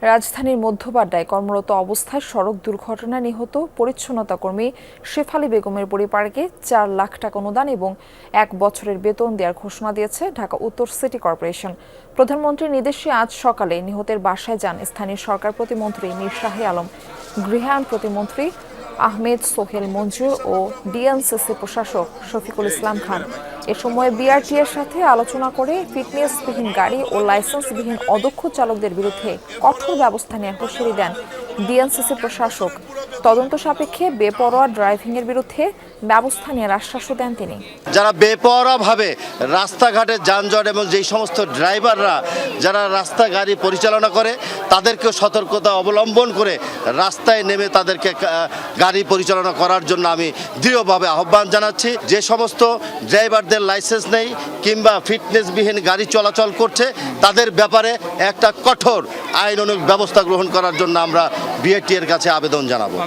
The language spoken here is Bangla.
রাজধানীর মধ্যবাড্ডায় কর্মরত অবস্থায় সড়ক দুর্ঘটনায় নিহত পরিচ্ছন্নতা কর্মী শেফালী বেগমের পরিবারকে ৪ লাখ টাকা অনুদান এবং ১ বছরের বেতন দেওয়ার ঘোষণা দিয়েছে ঢাকা উত্তর সিটি কর্পোরেশন। প্রধানমন্ত্রীর নির্দেশে আজ সকালে নিহতের বাসায় যান স্থানীয় সরকার প্রতিমন্ত্রী মীর শাহে আলম, গৃহায়ণ প্রতিমন্ত্রী আহমেদ সোহেল মঞ্জু ও ডিএনসিসি প্রশাসক শফিকুল ইসলাম খান। এ সময় বিআরটিএর সাথে আলোচনা করে ফিটনেসবিহীন গাড়ি ও লাইসেন্সবিহীন অদক্ষ চালকদের বিরুদ্ধে কঠোর ব্যবস্থা নেওয়ার হুঁশিয়ারি দেন ডিএনসিসি প্রশাসক। তদন্ত সাপেক্ষে বেপরোয়া ড্রাইভিংয়ের বিরুদ্ধে ব্যবস্থা নেওয়ার আশ্বাসও দেন তিনি। যারা বেপরোয়াভাবে রাস্তাঘাটে যানজট এবং যেই সমস্ত ড্রাইভাররা যারা রাস্তা গাড়ি পরিচালনা করে তাদেরকেও সতর্কতা অবলম্বন করে রাস্তায় নেমে তাদেরকে গাড়ি পরিচালনা করার জন্য আমি দৃঢ়ভাবে আহ্বান জানাচ্ছি। যে সমস্ত ড্রাইভারদের লাইসেন্স নেই কিংবা ফিটনেসবিহীন গাড়ি চলাচল করছে তাদের ব্যাপারে একটা কঠোর আইনানুগ ব্যবস্থা গ্রহণ করার জন্য আমরা বিআরটিএর কাছে আবেদন জানাবো।